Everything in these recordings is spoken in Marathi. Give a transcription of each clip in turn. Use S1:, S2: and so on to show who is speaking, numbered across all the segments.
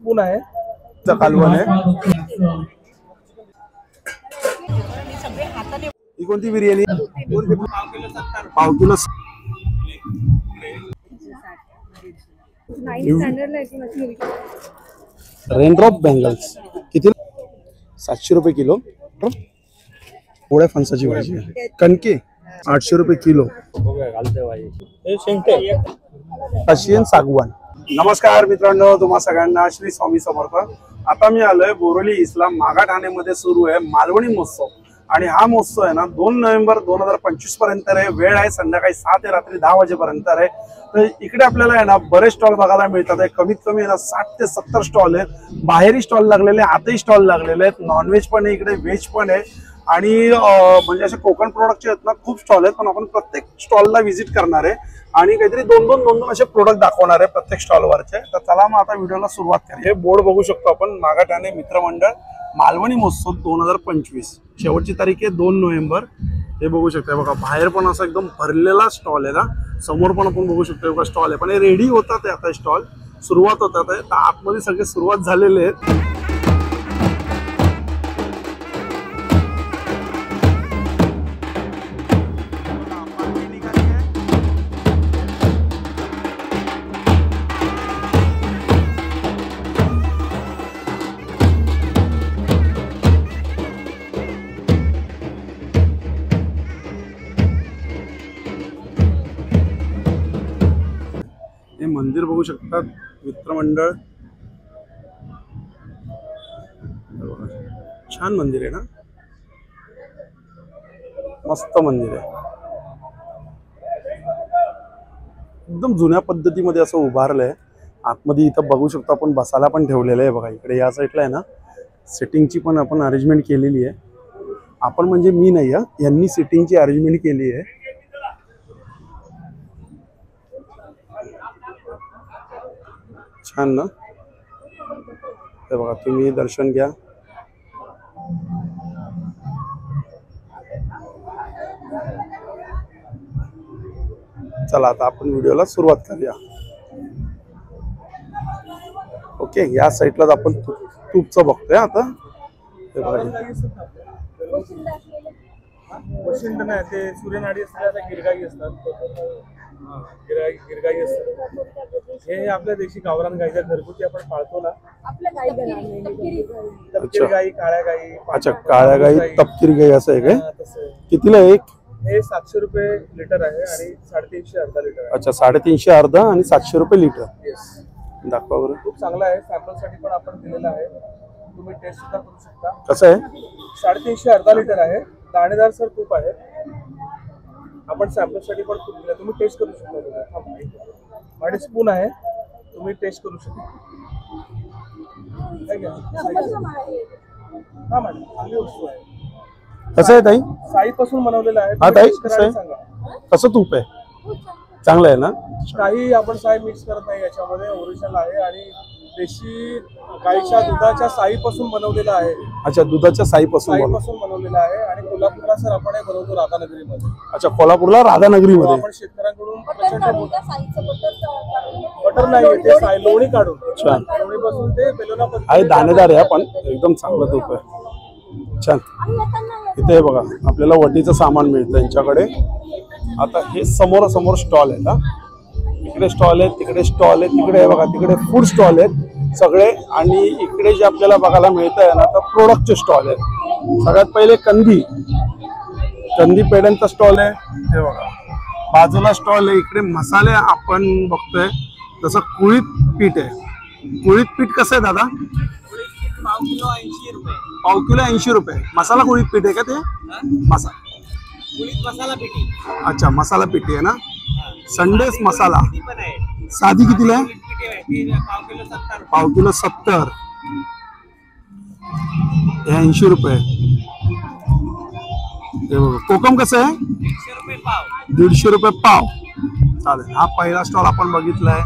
S1: पुन्हा आहे
S2: कालवण आहे। ही कोणती बिर्याणी? पाव किलो। रेनड्रॉप बँगल्स किती? 700 रुपये किलो। पोळ्या फणसाची भाजी आहे। कणके 800 रुपये किलो। अशियन सागवान। नमस्कार मित्रांनो, तुम्हा सगळ्यांना श्री स्वामी समर्थ। आता मी आलोय बोरोली इस्लाम मागाठाण्यामध्ये सुरू आहे मालवणी महोत्सव आणि हा महोत्सव आहे ना 2 नोव्हेंबर 2025 पर्यंत आहे। वेळ आहे संध्याकाळी 6 ते रात्री 10 वाजेपर्यंत आहे। तर इकडे आपल्याला आहे ना बरेच स्टॉल बघायला मिळतात। कमीत कमी आहे ना 60 ते 70 स्टॉल आहेत। बाहेरही स्टॉल लागलेले, आतही स्टॉल लागलेले आहेत। नॉनव्हेज पण आहे इकडे, व्हेज पण आहे आणि म्हणजे असे कोकण प्रोडक्टचे आहेत ना खूप स्टॉल आहेत। पण आपण प्रत्येक स्टॉलला व्हिजिट करणार आहे आणि काहीतरी दोन असे प्रोडक्ट दाखवणार आहे प्रत्येक स्टॉलवरचे। तर चला मग आता व्हिडिओला सुरुवात करूया। हे बोर्ड बघू शकतो आपण, मागाठाणे मित्रमंडळ मालवणी महोत्सव 2025। शेवटची तारीख आहे 2 नोव्हेंबर। हे बघू शकता बघा, बाहेर पण असं एकदम भरलेला स्टॉल आहे ना, समोर पण आपण बघू शकतो बघा स्टॉल आहे। पण हे रेडी होतात आहे आता, स्टॉल सुरुवात होतात आहे। तर आतमध्ये सगळे सुरुवात झालेले आहेत। हे मंदिर बघू शकतात, मित्रमंडळ। छान मंदिर आहे ना, मस्त मंदिर आहे। एकदम जुन्या पद्धतीमध्ये असं उभारलंय। आतमध्ये इथं बघू शकतो आपण बसायला पण ठेवलेलं आहे बघा। इकडे या साईडला आहे ना सिटिंगची पण आपण अरेंजमेंट केलेली आहे। आपण म्हणजे मी नाही, यांनी सिटिंगची अरेंजमेंट केली आहे। छान ना, हे बघा तुम्ही दर्शन घ्या। चला आता आपण व्हिडिओला सुरुवात करूया। ओके, या साईडलाच आपण तूपचं बघतोय आता। हे बघा
S1: वशिंड नाही, ते सूर्यनाडी असतात, गिरगाई असतात, गिरगाई असतात। हे आपल्या देशी गावरान गाईच्या घरगुती आपण पाळतो ना, तपकिरी गाई, काळ्या गाई।
S2: अच्छा, काळ्या गाई, तपकिरी गाई असं आहे काय? कितीला एक? हे
S1: 700 रुपये लिटर आहे आणि 350 अर्धा लिटर।
S2: अच्छा, 350 अर्धा आणि 700 रुपये लिटर। दाखवा बरं।
S1: खूप चांगला आहे, सॅम्पल साठी पण आपण दिलेला आहे, तुम्ही टेस्ट सुद्धा करू शकता।
S2: कसं आहे?
S1: 350 अर्धा लिटर आहे, दाणेदार सर तूप आहे। आपण सॅम्पल साठी पण तूप दिलं, तुम्ही टेस्ट करू शकता। आणि स्पून आहे, तुम्ही टेस्ट करू शकता। हा मॅडम, चांगली वस्तू आहे।
S2: कसं आहे ताई?
S1: साईपासून बनवलेलं आहे।
S2: हा ताई, कसं तूप आहे? चांगलं आहे ना?
S1: काही आपण साई मिक्स करत नाही याच्यामध्ये, ओरिजिनल आहे आणि देशी गाईच्या दुधाच्या साईपासून बनवलेलं आहे।
S2: अच्छा, दुधाच्या साईपासून
S1: बनवलेलं आहे आणि कोल्हापूरला सर आपण हे बनवतो राधानगरीमध्ये।
S2: अच्छा, कोल्हापूरला राधानगरीमध्ये
S1: आपण शेतकऱ्यांकडून बटर नाही, ते साई लोणी काढून, लोणीपासून ते बेलोना
S2: आहे, दाणेदार आहे पण एकदम चांगलं तूप आहे। छान। इथे बघा आपल्याला वटीचं सामान मिळतं यांच्याकडे। आता हे समोर स्टॉल आहेत, इकडे स्टॉल आहेत, तिकडे स्टॉल आहेत, तिकडे बघा तिकडे फूड स्टॉल आहेत सगळे। आणि इकडे जे आपल्याला बघायला मिळत आहे ना तर प्रोडक्टचे स्टॉल आहेत। सगळ्यात पहिले कंदी पेड्यांचा स्टॉल आहे। हे बघा बाजूला स्टॉल आहे, इकडे मसाले आपण बघतोय। जसं कुळीत पीठ आहे। कुळीत पीठ कसं आहे दादा?
S3: पाव किलो 80 रुपये।
S2: पाव किलो 80 रुपये। मसाला कुळीत पीठ आहे का ते?
S3: मसाला पिठी।
S2: अच्छा, मसाला पिठी आहे ना। संडेस मसाला साधी कितीला आहे? पाव किलो 70, 80 रुपये। कोकम कसं आहे? 150 रुपये पाव। चालेल, हा पहिला स्टॉल आपण बघितलाय।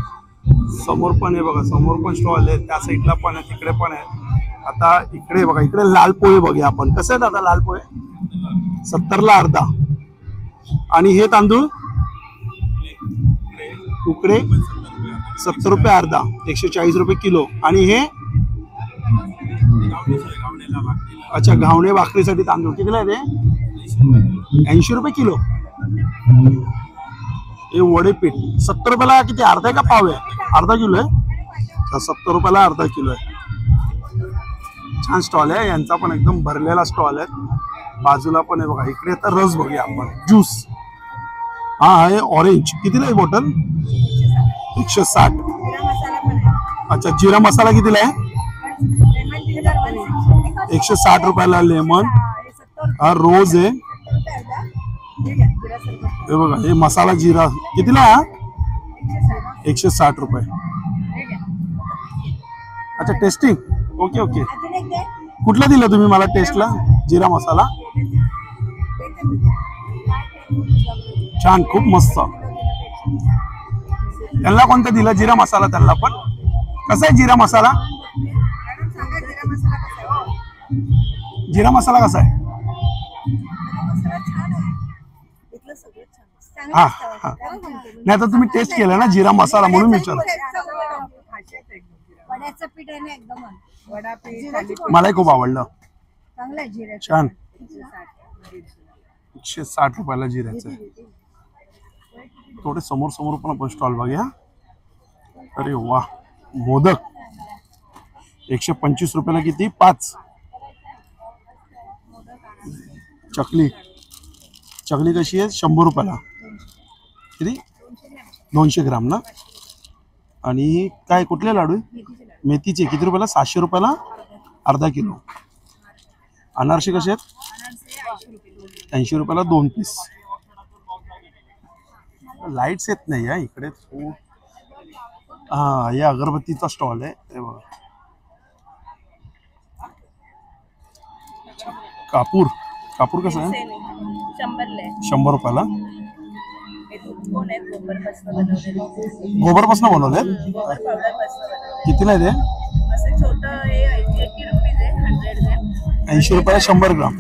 S2: समोर पण आहे बघा, समोर पण स्टॉल आहे, त्या साईडला पण आहे, तिकडे पण आहे। आता इकडे बघा, इकडे लाल पोहे बघूया आपण। कसं आहे दादा लाल पोहे? 70 ला अर्धा। आणि हे तांदूळ उकडे 70 रुपये अर्धा, 140 रुपये किलो. आणि हे अच्छा घावणे भाकरीसाठी तांदूळ कितीला आहे ते? 80 रुपये किलो. हे वडे पीठ 70 रुपयाला किती, अर्धा आहे का पाव आहे? अर्धा किलो आहे. 70 रुपयाला अर्धा किलो आहे. छान स्टॉल आहे यांचा पण, एकदम भरलेला स्टॉल आहे. बाजूला पण आहे बघा. इकडे आता रस बघूया आपण, ज्यूस. हा आहे ऑरेंज. कितीला आहे बॉटल? 160. अच्छा जिरा मसाला कितीला आहे? 160 रुपयाला लेमन. हा रोज आहे. हे बघा हे मसाला जिरा कितीला आहे? 160 रुपये. अच्छा टेस्टिंग. Okay okay. कुठला दिला तुम्ही मला टेस्टला? जिरा मसाला छान, खूप मस्त. त्यांना कोणता दिला जिरा मसाला? त्यांना पण कसा आहे जिरा मसाला? जिरा मसाला कसा आहे? हा हा नाही आता तुम्ही टेस्ट केला ना जिरा मसाला म्हणून विचारलं. मलाही खूप आवडलं. छान. 160 रुपयाला जिऱ्याचं. थोडे समोर समोर पण आपण स्टॉल बघूया. अरे वा मोदक 125 रुपयाला किती? 5. चकली चकली कशी आहे? 100 रुपयाला. किती? 200 ग्राम ना. आणि काय कुठले लाडू? मेथीचे किती रुपयाला? 700 रुपयाला अर्धा किलो. अनारसे कसे आहेत? 80 रुपयाला 2 पीस. लाईट्स येत नाही या इकडे. हा हे अगरबत्तीचा स्टॉल आहे. हे बघा कापूर. कापूर कसं आहे? 100 रुपयाला. गोबरपासून बनवले. कितीला आहे ते? 80 रुपयाला 100 ग्राम.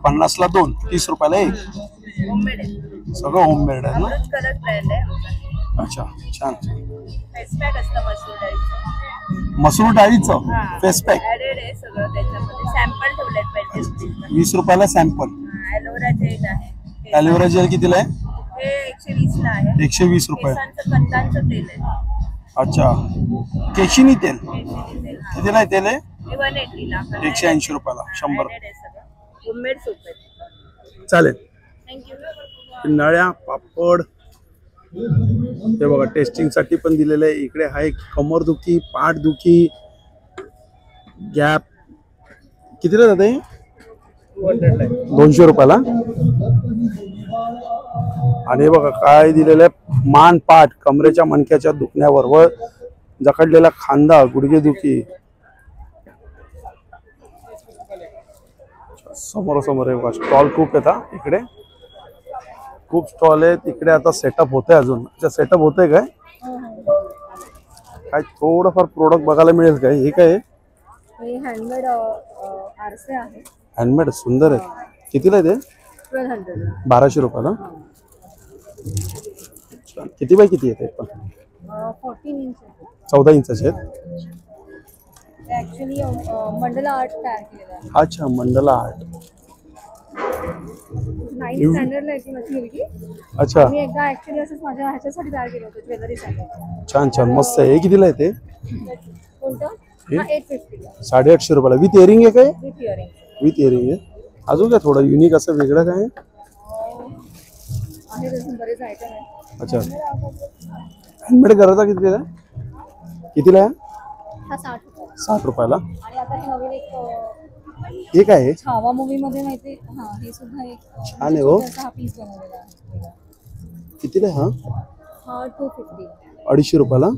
S2: 50 ला 2, 30 रुपयाला 1. सगळं होममेड आहे ना. अच्छा छान. मसूर डाळीचं फेस पॅक 20 रुपयाला सॅम्पल. ॲलोवेरा जेल कितीला आहे? 120 रुपये. अच्छा केशिनी तेल कितीला आहे? तेल आहे 180 रुपयाला 100. चालेल. नळ्या पापड हे बघा टेस्टिंग साठी पण दिलेलं आहे. इकडे आहे कमरदुखी, पाठदुखी, गॅप. कितीला जाते? 200 रुपयाला. आणि बघा काय दिलेलं आहे, मान पाठ कमरेच्या मणक्याच्या दुखण्यावर व जखडलेला खांदा, गुडघेदुखी. समोर समोर आहे बघा स्टॉल खूप येतात इकडे. खूप स्टॉल आहेत इकडे. आता सेटअप होतंय अजून. अच्छा सेटअप होतंय काय? काय थोडंफार प्रोडक्ट बघायला मिळेल काय? हे काय आहे?
S4: हँडमेड आरसे आहे.
S2: हँडमेड सुंदर आहे. कितीला आहे ते? 1200 रुपयाला. किती बाय किती आहे ते? पण
S4: 14 इंच
S2: 14 इंचाचे आहेत.
S4: ऍक्च्युली मंडला आर्ट तयार केलेला आहे.
S2: अच्छा मंडला आर्ट.
S4: 9th स्टँडर्डला येते माझी मुलगी.
S2: अच्छा
S4: मी एकदा ऍक्च्युली असंच माझ्या ह्याच्यासाठी तयार केलं होतं, ज्वेलरीसाठी.
S2: छान छान मस्त आहे. हे कितीला आहे ते?
S4: कोणतं?
S2: हे?
S4: 850
S2: 850 रुपयाला. विथ इयरिंग आहे काय?
S4: With earring.
S2: विथ इयरिंग आहे. अजून काय थोडं युनिक असं वेगळं काय?
S4: आहे तसं बरेच आयटम आहेत.
S2: अच्छा हँडमेड करायचा कितीला आहे? कितीला आहे?
S4: हा 60 रुपये.
S2: 60 रुपयाला.
S4: आणि आता हे नवीन एक
S2: हे काय आहे?
S4: छावा मूवी मध्ये माहिती. हा हे सुद्धा एक
S2: छान आहे हो.
S4: हा पीस बनवलेला आहे.
S2: कितीला आहे हा?
S4: हा 250.
S2: 250 रुपयाला.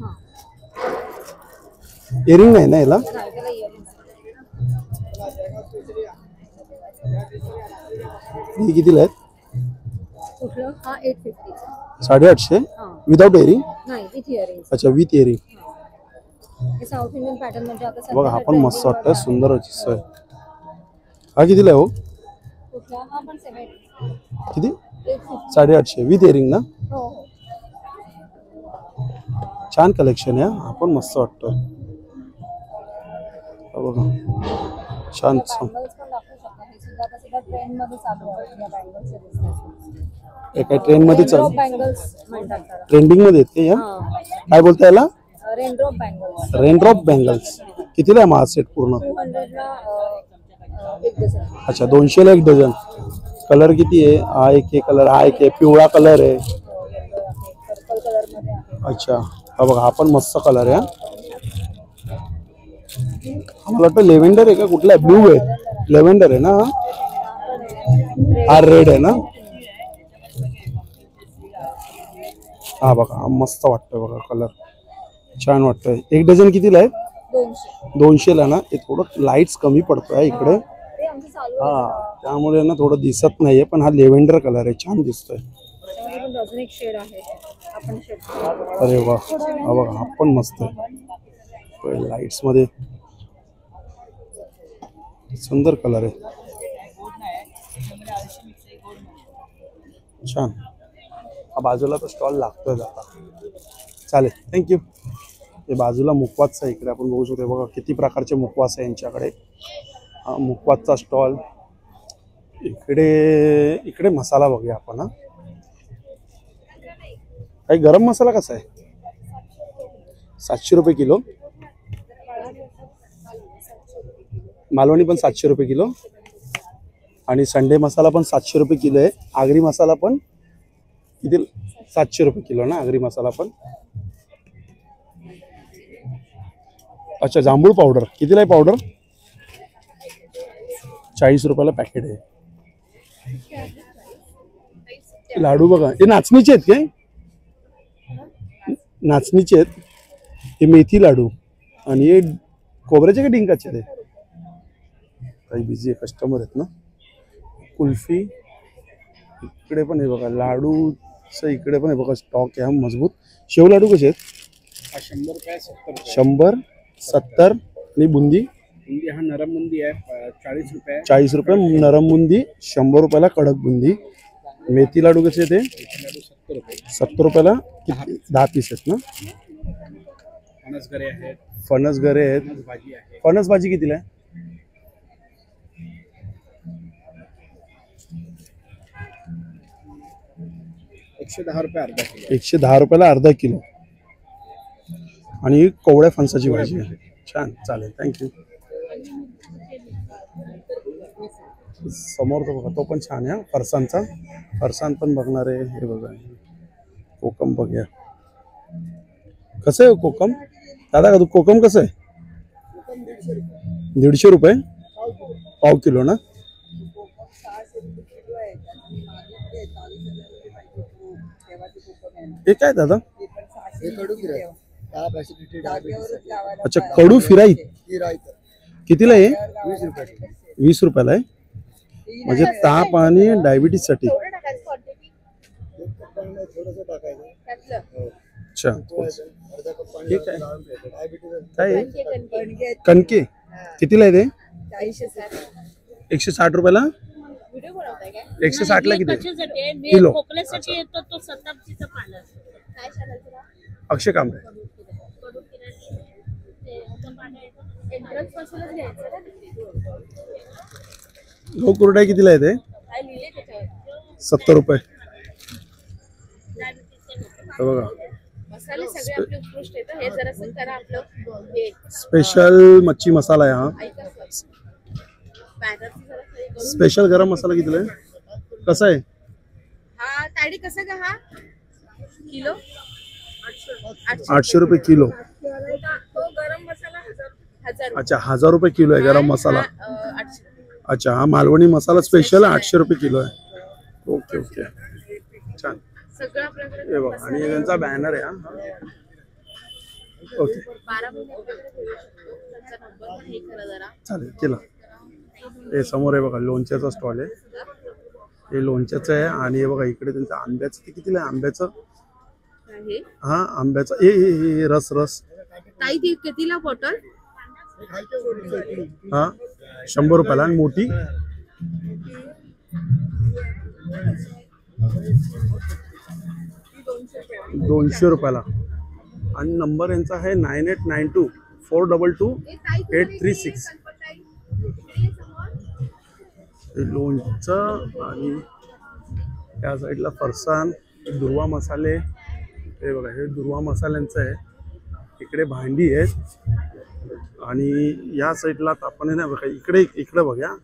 S2: इयरिंग नाही ना याला?
S4: नाही, त्याला इयरिंग्स.
S2: हे कितीला आहेत?
S4: कुठलं? हा 850.
S2: 850
S4: हा.
S2: Without earring?
S4: नाही विथ इयरिंग.
S2: अच्छा विथ इयरिंग.
S4: हे साऊथ इंडियन पॅटर्न म्हणजे आता
S2: बघा हा पण मस्त वाटतं.
S4: आहे.
S2: सुंदर आहे. हा कितीला आहे हो?
S4: कुठला? हा पण 750.
S2: किती?
S4: 850.
S2: 850 विथ इयरिंग ना?
S4: हो हो.
S2: छान कलेक्शन आहे हा पण मस्त वाटतोय बघा छान
S4: बँगल्स पण दाखवू शकता. हे सुद्धा आता सध्या ट्रेंड मध्ये चालू आहे या बँगल्स
S2: हे काय ट्रेंड मध्ये चालू
S4: बँगल्स म्हणतात त्याला.
S2: ट्रेंडिंग मध्ये येते या काय बोलता याला
S4: रेनड्रॉप बँगल्स
S2: रेनड्रॉप बँगल्स कितीला आहे माझा सेट पूर्ण
S4: 200 ला एक डझन.
S2: अच्छा 200 ला एक डझन कलर किती आहे हा एक हे कलर हा एक आहे पिवळा कलर आहे
S4: पर्पल कलर मध्ये आहे.
S2: अच्छा हा बघा हा पण मस्त कलर आहे हा. मला वाटतं लेव्हेंडर आहे का कुठला आहे ब्लू आहे लेव्हेंडर आहे ना हा रेड आहे ना हा बघा हा मस्त वाटतोय बघा कलर छान वाटतोय एक डझन कितीला आहे
S4: 200.
S2: 200 ला ना हे थोडं लाईट्स कमी पडतोय इकडे
S4: ते आमचं चालू आहे.
S2: हा त्यामुळे ना थोडं दिसत नाहीये पण हा लेव्हेंडर कलर आहे छान दिसतोय
S4: त्यामध्ये पण अजून एक शेड आहे. आपण शेड
S2: अरे वा हा बघा हा पण मस्त आहे लाईट्स मध्ये सुंदर कलर आहे छान हा बाजूला तो स्टॉल लागतोय आता चालेल थँक्यू हे बाजूला मुखवास आहे इकडे आपण बघू शकतो बघा किती प्रकारचे मुखवास आहे यांच्याकडे हा मुखवासचा स्टॉल इकडे इकडे मसाला बघूया आपण हा काही गरम मसाला कसा आहे 700 रुपये किलो मालवणी पण 700 रुपये किलो आणि संडे मसाला पण 700 रुपये किलो आहे आगरी मसाला पण किती 700 रुपये किलो ना आगरी मसाला पण अच्छा जांभूळ पावडर कितीला आहे पावडर 40 रुपयाला पॅकेट आहे लाडू बघा हे नाचणीचे आहेत काय नाचणीचे आहेत हे मेथी लाडू आणि हे खोबऱ्याचे का डिंकाचे आहेत काही बिझी आहे कस्टमर आहेत ना कुल्फी इकडे पण आहे बघा लाडूचं इकडे पण आहे बघा स्टॉक आहे मजबूत शेव लाडू कसे आहेत
S1: 100 रुपये 70
S2: 100 70 आणि बुंदी
S1: बुंदी हा नरम बुंदी आहे 40 रुपये
S2: 40 रुपये नरम बुंदी 100 रुपयाला कडक बुंदी मेथी लाडू कसे ते 70 रुपयाला 10 पीस आहेत ना
S1: फणस गरे आहेत
S2: फणस गरे आहेत
S1: भाजी आहे
S2: फणस भाजी कितीला आहे
S1: 110 रुपये अर्धा किलो
S2: 110 रुपयाला अर्धा किलो आणि कोवड्या फणसाची भाजी आहे छान चालेल थँक्यू समोर तो बघा तो पण छान आहे फरसाणचा फरसाण पण बघणार आहे हे बघा कोकम बघूया कसं आहे कोकम दादा का तू कोकम कसं आहे 150 रुपये पाव किलो ना हे काय दादा अच्छा कडू फिराईत कितीला आहे 20 रुपयाला आहे म्हणजे ताप आणि डायबिटीज साठी अच्छा हे काय काय कणके कितीला आहे ते 160 रुपयाला 160 ला किती किलो
S5: खोकल्यासाठी येतो तो शताब्दीचा पाला
S2: अक्षय कांबळे गहू कुरडा कितीला आहे ते 70 रुपये हे बघा
S5: मसाले सगळे आपले उत्कृष्ट आहेत हे जरासं करा आपलं हे
S2: स्पेशल मच्छी मसाला आहे हा स्पेशल गरम मसाला कितीला आहे कसा आहे
S5: हा ताडी कसं का हा किलो
S2: 800 रुपये किलो
S5: तो गरम मसाला 1000
S2: अच्छा 1000 रुपये किलो आहे गरम मसाला
S5: 800
S2: अच्छा हा मालवणी मसाला स्पेशल 800 रुपये किलो आहे ओके ओके छान
S5: सगळं आपल्याकडे
S2: हे बघा आणि त्यांचा बॅनर आहे हा ओके
S5: 12 महिने आपल्याकडे भेटू शकतो त्याचा नंबर पण हे करा जरा
S2: चालेल केला हे समोर आहे बघा लोणच्याचा स्टॉल आहे हे लोणच्याचं आहे आणि हे बघा इकडे त्यांचं आंब्याचं ते कितीला आहे आंब्याचं
S5: आहे
S2: हा आंब्याचं हे रस रस
S5: ताई ती कितीला बॉटल
S2: हा 100 रुपयाला आणि मोठी 200 रुपयाला आणि नंबर यांचा आहे 9892422836. लोणचं आणि त्या साईडला फरसाण, दुर्वा मसाले, हे बघा हे दुर्वा मसाल्यांचं आहे. इकडे भांडी आहेत आणि या साईडला आपण आहे ना बघा इकडे बघा,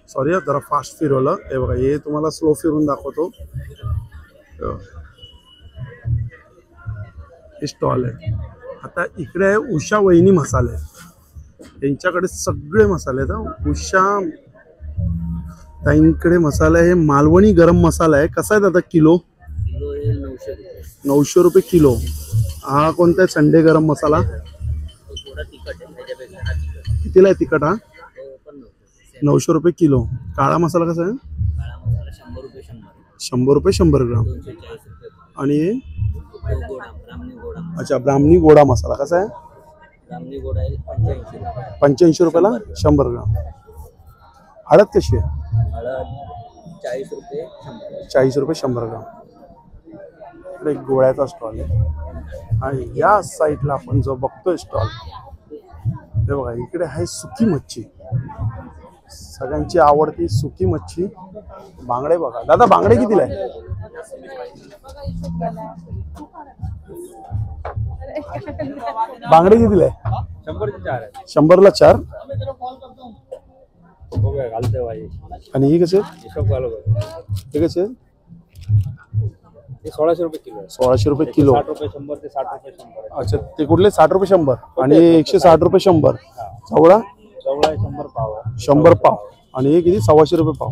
S2: सॉरी जरा फास्ट फिरवलं. हे बघा हे तुम्हाला स्लो फिरून दाखवतो. हे स्टॉल आहे. आता इकडे आहे उषा वहिनी मसाले, यांच्याकडे सगळे मसाले आहेत. उषा ताईंकडे मसाला आहे. मालवणी गरम मसाला आहे. कसा आहे दादा किलो? 900 रुपये किलो. हा कोणता आहे संडे गरम मसाला? कितीला आहे तिखट? हा 900 रुपये किलो. काळा मसाला कसा आहे? 100 रुपये 100 ग्राम. आणि अच्छा ब्राह्मणी गोडा मसाला कसा आहे? 85 रुपयाला 100 ग्राम. हळद कशी आहे? 40 रुपये 100 ग्राम. इकडे एक गोळ्याचा स्टॉल आहे. आणि या साईडला आपण जो बघतोय स्टॉल, हे बघा इकडे आहे सुकी मच्छी. सगळ्यांची आवडती सुकी मच्छी. बांगडे बघा दादा, बांगडे कितीला आहे? बांगडे कितीला आहे? 100ला 4. आणि ही कसे? हे कसे?
S1: 1600 रुपये किलो.
S2: 1600 रुपये किलो.
S1: 60 रुपये 100 ते 60 रुपये 100.
S2: अच्छा ते कुठले? 60 रुपये 100 आणि 160 रुपये 100. चवळा
S1: 100 पाव.
S2: 100 पाव. आणि हे किती? 125 रुपये पाव.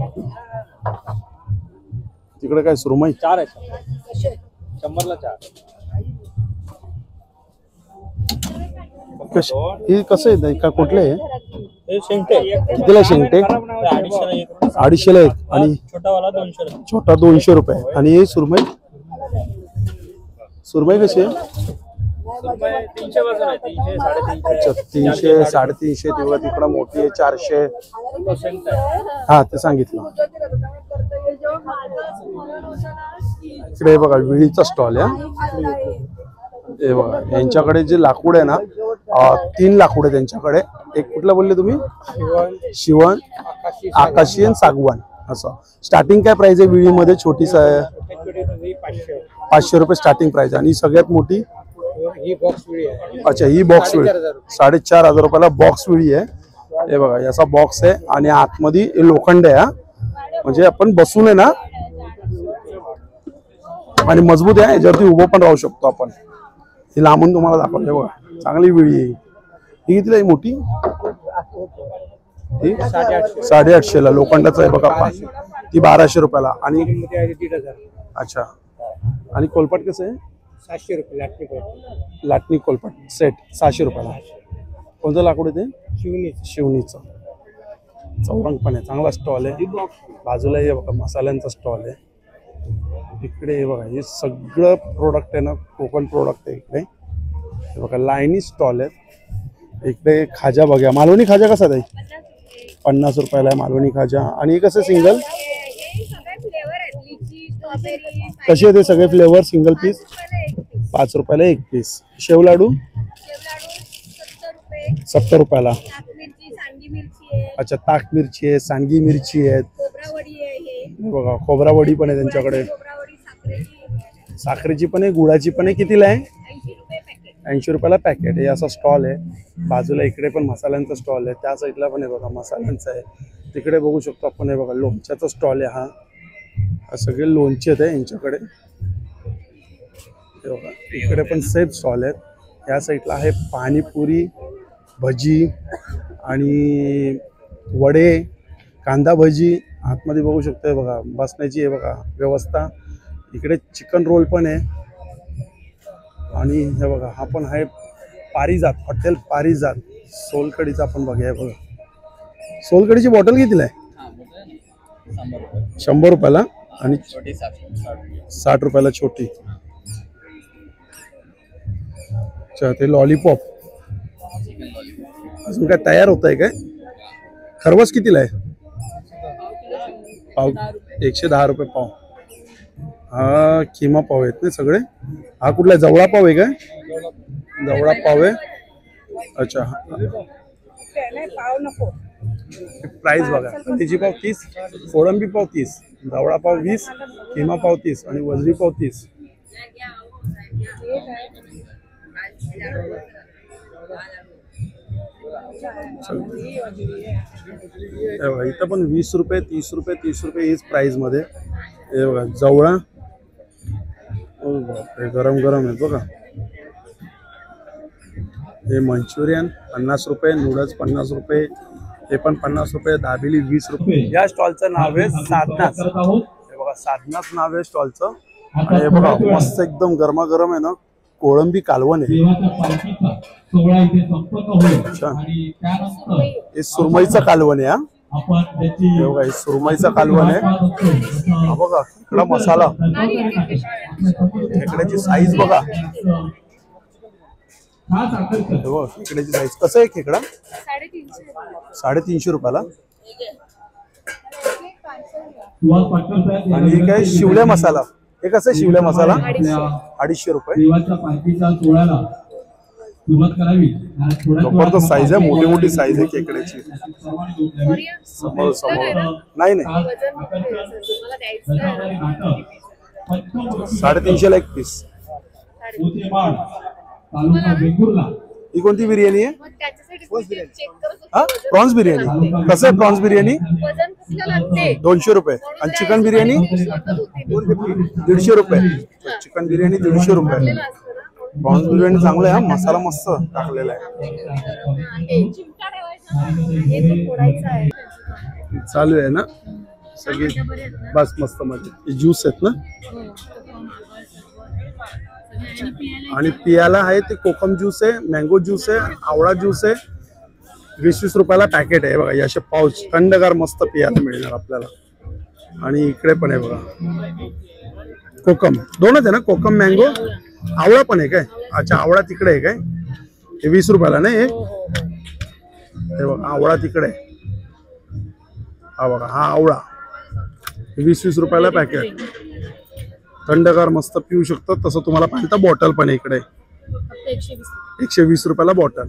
S2: तिकडे काय सुरमई?
S1: 4 आहे. 100ला 4.
S2: हे कसं आहे का? कुठले आहे?
S1: हे शेंगटे
S2: कितीला शेंगटे? 250ला एक. आणि
S1: छोटावाला 200.
S2: छोटा 200 रुपये. आणि हे सुरमई? सुरमई कशी आहे?
S1: 300 वजन आहे. 300 350.
S2: अच्छा 300 350. तेव्हा तिकडं मोठी आहे 400. हा ते सांगितलं. इकडे बघा विळीचा स्टॉल आहे. हे बघा यांच्याकडे जे लाकूड आहे ना, 3 लाकूड आहे त्यांच्याकडे. एक कुठला बोलले तुम्ही? शिवण, आकाशी आणि सागवान. असं स्टार्टिंग काय प्राइस आहे विळीमध्ये? छोटीच आहे 500 रुपये स्टार्टिंग प्राइस. आणि सगळ्यात मोठी
S1: ही बॉक्स विळी आहे.
S2: अच्छा ही बॉक्स विळी 4500 रुपयाला बॉक्स विळी आहे. हे बघा याचा बॉक्स आहे आणि आतमध्ये लोखंड आहे. म्हणजे आपण बसून आहे ना, आणि मजबूत आहे. याच्यावरती उभं पण राहू शकतो आपण. ही लांबून तुम्हाला दाखवते बघा, चांगली विळी आहे. ही कितीला आहे मोठी? ही 850ला लोखंडाचं आहे बघा 5. ती 1200 रुपयाला. आणि
S1: 1,500.
S2: अच्छा. आणि कोलपाट कसं आहे?
S1: 700 रुपये
S2: लाटणी कोलपाट सेट 600 रुपयाला. कोणतं लाकूड आहे ते? शिवणीचं. चौरंग पण आहे. चांगला स्टॉल आहे. बाजूला हे बघा मसाल्यांचा स्टॉल आहे. इकडे हे बघा हे सगळं प्रोडक्ट आहे ना, कोकण प्रोडक्ट आहे इकडे. हे बघा लाईनी स्टॉल आहेत. इकडे खाजा बघा. मालवणी खाजा कसा आहे? 50 रुपयाला आहे मालवणी खाजा. आणि कसं सिंगल? कसे आहे ते सगळे फ्लेवर? सिंगल पीस 5 रुपयाला 1 पीस. शेव लाडू 70 रुपयाला. अच्छा ताक मिरची आहे, सांडगी मिरची आहेत. बघा खोबरा वडी पण आहे त्यांच्याकडे. साखरेची पण आहे, गुळाची पण आहे. कितीला आहे? 80 रुपयाला पॅकेट. हे असा स्टॉल आहे. बाजूला इकडे पण मसाल्यांचा स्टॉल आहे. त्या साईडला पण आहे बघा मसाल्यांचा आहे. तिकडे बघू शकतो आपण. हे बघा लोणच्याचा स्टॉल आहे. हा सगळे लोणचे आहेत यांच्याकडे. हे बघा इकडे पण सेफ स्टॉल आहेत. या साईडला आहे पाणीपुरी, भजी आणि वडे, कांदा भजी. आतमध्ये बघू शकतो बघा बसण्याची आहे बघा व्यवस्था. इकडे चिकन रोल पण आहे. आणि हे बघा हा पण आहे पारिजात, हॉटेल पारिजात. सोलकडीचा आपण बघूया बघा. सोलकडीची बॉटल कितीला आहे? 100 रुपयाला. आणि 60 रुपयाला छोटी. अच्छा ते लॉलीपॉप. अजून काय तयार होत आहे काय? खरवस कितीला आहे? पाव 110 रुपये पाव. हा किमा पाव आहेत ना सगळे. हा कुठला जवळा पाव आहे काय? जवळा पाव आहे. अच्छा
S6: पाव नको.
S2: प्राइस बघा. कलेजी पाव 30, कोळंबी पाव 30, जवळा पाव 20, किमा पाव 30 आणि वजरी पाव 30. इथं पण 20 रुपये, 30 रुपये, 30 रुपये हीच प्राइस मध्ये. हे बघा जवळा गरम गरम आहे बघा. हे मंचुरियन 50 रुपये, नूडल्स 50 रुपये, हे पण 50 रुपये, दाबेली 20 रुपये. या स्टॉलचं नाव आहे साधनाच. हे बघा साधनाच नाव आहे स्टॉलचं. आणि हे बघा मस्त एकदम गरमागरम आहे ना कोळंबी कालवण आहे. अच्छा हे सुरमईचं कालवण आहे. हे बघा हे सुरमईचं कालवण आहे. हा बघा खेकडा मसाला, खेकड्याची साईज बघा. खेकड्याची साईज कसं आहे खेकडा? 350 रुपयाला. आणि हे काय शिवल्या मसाला, हे कसं आहे शिवल्या मसाला? 250 रुपये. जबरदस्त साईज आहे, मोठी मोठी साईज आहे खेकड्याची. समोर समोर नाही नाही 350 ला एक पीस. ही कोणती बिर्याणी आहे? हा प्रॉन्स बिर्याणी. कसं आहे प्रॉन्स बिर्याणी? 200 रुपये. आणि चिकन बिर्याणी 150 रुपये. चिकन बिर्याणी 150 रुपये. प्रॉन्स बिर्याणी चांगलं आहे. मसाला मस्त टाकलेला आहे. चालू आहे ना सगळी बस मस्त मध्ये. ज्यूस आहेत ना आणि पियाला आहे ते कोकम ज्यूस आहे, मँगो ज्यूस आहे, आवळा ज्यूस आहे. 20-20 रुपयाला पॅकेट आहे. बघा असे पाऊच थंडगार मस्त पियाला मिळणार आपल्याला. आणि इकडे पण आहे बघा कोकम. दोनच आहे ना कोकम मँगो. आवळा पण आहे काय? अच्छा आवळा तिकडे आहे काय? हे 20 रुपयाला नाही. हे बघा आवळा तिकडे. हा बघा हा आवळा 20-20 रुपयाला पॅकेट. थंडगार मस्त पिऊ शकतो. तसं तुम्हाला पाहिजे बॉटल पण आहे इकडे 120 रुपयाला बॉटल.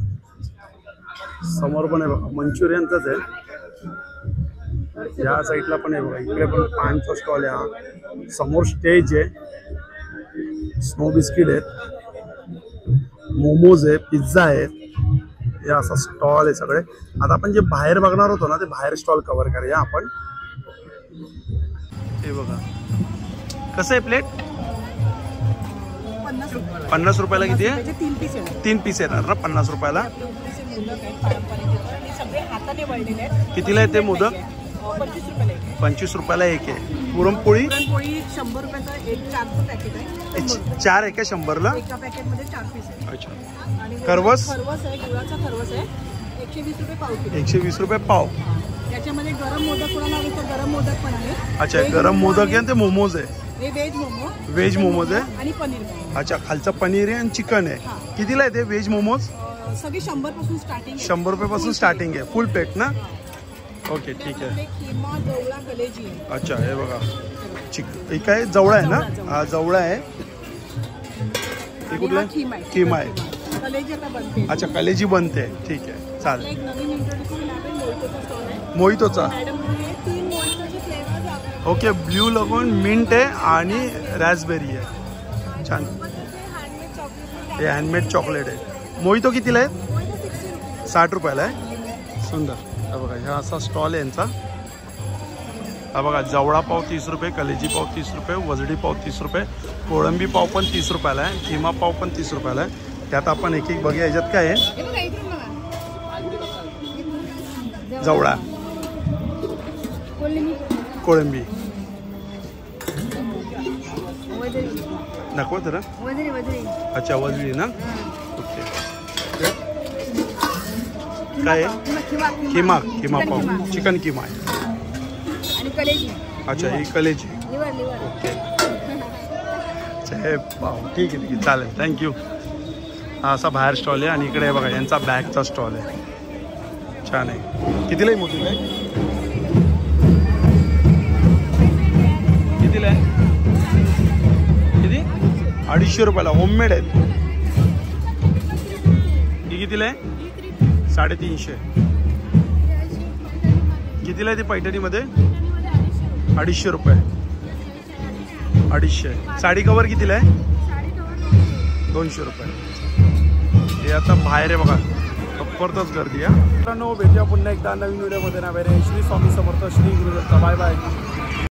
S2: समोर पण आहे बघा मंचुरियनच आहे. या साईडला पण आहे बघा. इकडे पण पानचा स्टॉल आहे. समोर स्टेज आहे. स्नो बिस्किट आहेत, मोमोज आहे, पिझ्झा आहे. हे असा स्टॉल आहे सगळे. आता आपण जे बाहेर बघणार होतो ना ते बाहेर स्टॉल कव्हर करूया आपण. हे बघा कसं आहे प्लेट? 50 रुपयाला. किती आहे? 3 पीस येणार ना 50 रुपयाला. कितीला आहे ते मोदक? 25 रुपयाला एक आहे. पुरणपोळी
S6: 100 रुपयाचा एक 4चं पॅकेट आहे.
S2: 4 आहे का 100ला?
S6: एका पॅकेट मध्ये 4 पीस आहे.
S2: अच्छा.
S6: आणि
S2: खरवस
S6: आहे, गुळाचा खरवस आहे 120 रुपये पाव किलो.
S2: 120 रुपये पाव.
S6: त्याच्यामध्ये गरम मोदक कोणाला हवे तर गरम मोदक पण आहे.
S2: अच्छा गरम मोदक आहे. ते मोमोज आहे.
S6: हे व्हेज मोमो.
S2: व्हेज मोमोज आहे
S6: आणि पनीर मोमो.
S2: अच्छा खालचं पनीर आहे आणि चिकन आहे. कितीला आहे ते व्हेज मोमोज?
S6: सगळी 100 पासून स्टार्टिंग.
S2: 100 रुपयापासून स्टार्टिंग आहे. फुल प्लेट ना? ओके ठीक आहे.
S6: किमा जवळा कलेजी आहे.
S2: अच्छा हे बघा हे काय जवळा आहे ना? हा जवळा आहे. हे कुठलं आहे? किमा आहे.
S6: कलेजी आता बनते.
S2: अच्छा कलेजी बनते. ठीक आहे चालेल.
S6: एक नवीन इंट्रोड्यूस आहे मोहितोचा स्टॉल आहे.
S2: मोहितोचा.
S6: मॅडम हे 3 मोहितोचे फ्लेवर्स आहे.
S2: ओके ब्ल्यू लगून मिंट आहे आणि रॅसबेरी आहे. छान. हे हँडमेड चॉकलेट आहे. मोहितो कितीला आहे? 60 रुपयाला आहे. सुंदर. हा बघा हा असा स्टॉल आहे यांचा. हा बघा जवळा पाव 30 रुपये, कलेजी पाव 30 रुपये, वजडी पाव 30 रुपये, कोळंबी पाव पण 30 रुपयाला आहे, किमा पाव पण 30 रुपयाला आहे. त्यात आपण एक एक बघूया. याच्यात काय आहे? जवळा, कोळंबी नको तर. अच्छा वजडी ना. ओके काय आहे? किमा. किमा पाव चिकन किमा आहे. अच्छा ही कलेजी. ओके पाव ठीक आहे चालेल थँक्यू. हा असा बाहेर स्टॉल आहे. आणि इकडे बघा यांचा बॅगचा स्टॉल आहे. छान आहे. कितीला आहे मोठी बॅग? कितीला आहे? किती? 250 रुपयाला. होममेड आहेत. कितीला आहे? 350. कितीला आहे ती पैठणीमध्ये? 250 रुपये. 250. साडी कवर कितीला आहे? 200 रुपये. हे आता बाहेर आहे बघा, जबरदस्त गर्दी आहे. मित्रांनो, भेटूया पुन्हा एकदा नवीन व्हिडिओमध्ये. ना श्री स्वामी समर्थ, श्री गुरुदत्त. Bye bye.